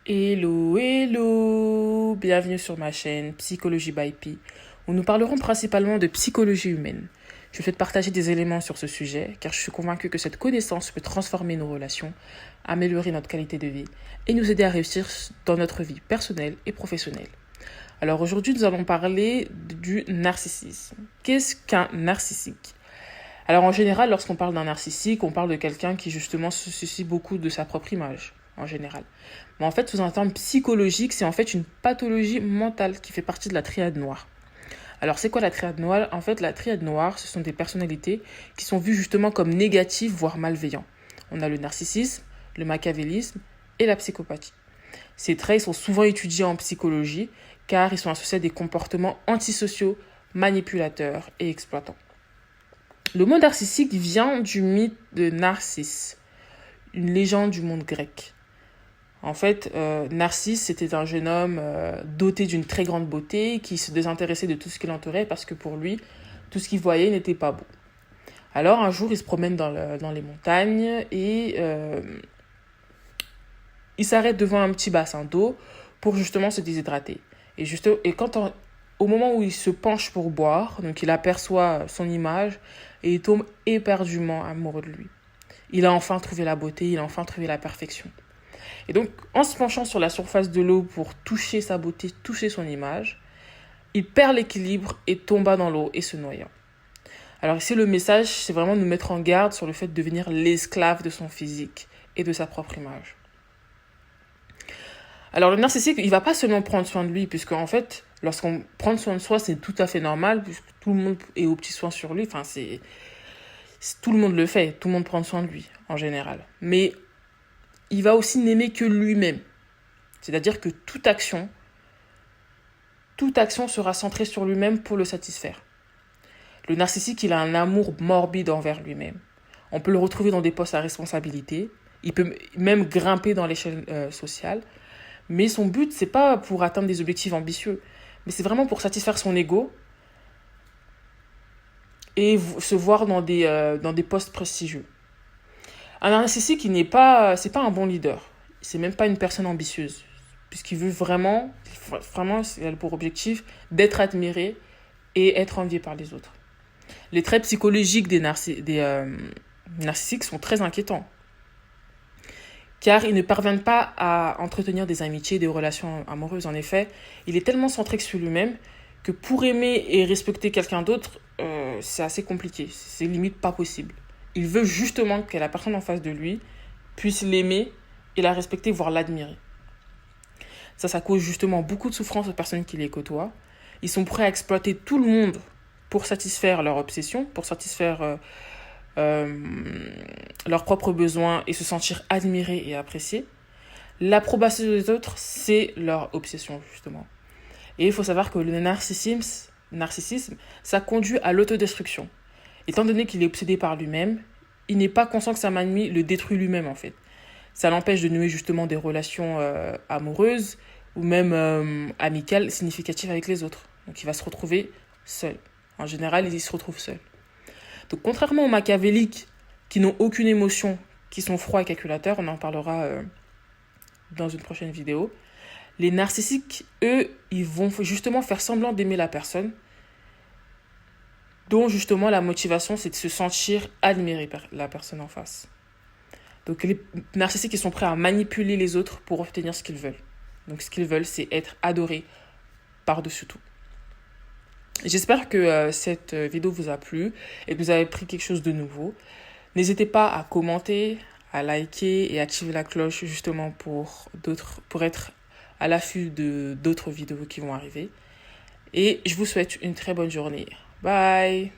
Hello, hello! Bienvenue sur ma chaîne Psychologie by P, où nous parlerons principalement de psychologie humaine. Je souhaite partager des éléments sur ce sujet, car je suis convaincue que cette connaissance peut transformer nos relations, améliorer notre qualité de vie et nous aider à réussir dans notre vie personnelle et professionnelle. Alors aujourd'hui, nous allons parler du narcissisme. Qu'est-ce qu'un narcissique? Alors en général, lorsqu'on parle d'un narcissique, on parle de quelqu'un qui justement se soucie beaucoup de sa propre image, en général. Mais en fait, sous un terme psychologique, c'est en fait une pathologie mentale qui fait partie de la triade noire. Alors c'est quoi la triade noire? En fait, la triade noire, ce sont des personnalités qui sont vues justement comme négatives, voire malveillants. On a le narcissisme, le machiavélisme et la psychopathie. Ces traits sont souvent étudiés en psychologie car ils sont associés à des comportements antisociaux, manipulateurs et exploitants. Le mot narcissique vient du mythe de Narcisse, une légende du monde grec. En fait, Narcisse, c'était un jeune homme doté d'une très grande beauté qui se désintéressait de tout ce qui l'entourait parce que pour lui, tout ce qu'il voyait n'était pas beau. Alors un jour, il se promène dans les montagnes et il s'arrête devant un petit bassin d'eau pour justement se déshydrater. Et au moment où il se penche pour boire, donc il aperçoit son image et il tombe éperdument amoureux de lui. Il a enfin trouvé la beauté, il a enfin trouvé la perfection. Et donc, en se penchant sur la surface de l'eau pour toucher sa beauté, toucher son image, il perd l'équilibre et tomba dans l'eau et se noya. Alors ici, le message, c'est vraiment de nous mettre en garde sur le fait de devenir l'esclave de son physique et de sa propre image. Alors le narcissique, il ne va pas seulement prendre soin de lui, puisque en fait, lorsqu'on prend soin de soi, c'est tout à fait normal, puisque tout le monde est au petit soin sur lui. Enfin, tout le monde le fait, tout le monde prend soin de lui, en général. Mais il va aussi n'aimer que lui-même. C'est-à-dire que toute action sera centrée sur lui-même pour le satisfaire. Le narcissique, il a un amour morbide envers lui-même. On peut le retrouver dans des postes à responsabilité. Il peut même grimper dans l'échelle sociale. Mais son but, c'est pas pour atteindre des objectifs ambitieux, mais c'est vraiment pour satisfaire son ego et se voir dans des postes prestigieux. Un narcissique, c'est pas un bon leader. C'est même pas une personne ambitieuse, puisqu'il veut vraiment, il a pour objectif d'être admiré et être envié par les autres. Les traits psychologiques des narcissiques sont très inquiétants, car ils ne parviennent pas à entretenir des amitiés, des relations amoureuses. En effet, il est tellement centré sur lui-même que pour aimer et respecter quelqu'un d'autre, c'est assez compliqué, c'est limite pas possible. Il veut justement que la personne en face de lui puisse l'aimer et la respecter, voire l'admirer. Ça cause justement beaucoup de souffrance aux personnes qui les côtoient. Ils sont prêts à exploiter tout le monde pour satisfaire leur obsession, pour satisfaire leurs propres besoins et se sentir admirés et appréciés. L'approbation des autres, c'est leur obsession, justement. Et il faut savoir que le narcissisme, ça conduit à l'autodestruction. Étant donné qu'il est obsédé par lui-même, il n'est pas conscient que sa manie le détruit lui-même, en fait. Ça l'empêche de nouer justement des relations amoureuses ou même amicales significatives avec les autres. Donc il va se retrouver seul. En général, il se retrouve seul. Donc contrairement aux machiavéliques qui n'ont aucune émotion, qui sont froids et calculateurs, on en parlera dans une prochaine vidéo, les narcissiques, eux, ils vont justement faire semblant d'aimer la personne, dont justement la motivation, c'est de se sentir admiré par la personne en face. Donc les narcissiques, ils sont prêts à manipuler les autres pour obtenir ce qu'ils veulent. Donc ce qu'ils veulent, c'est être adorés par-dessus tout. J'espère que cette vidéo vous a plu et que vous avez pris quelque chose de nouveau. N'hésitez pas à commenter, à liker et activer la cloche justement pour être à l'affût de d'autres vidéos qui vont arriver. Et je vous souhaite une très bonne journée. Bye!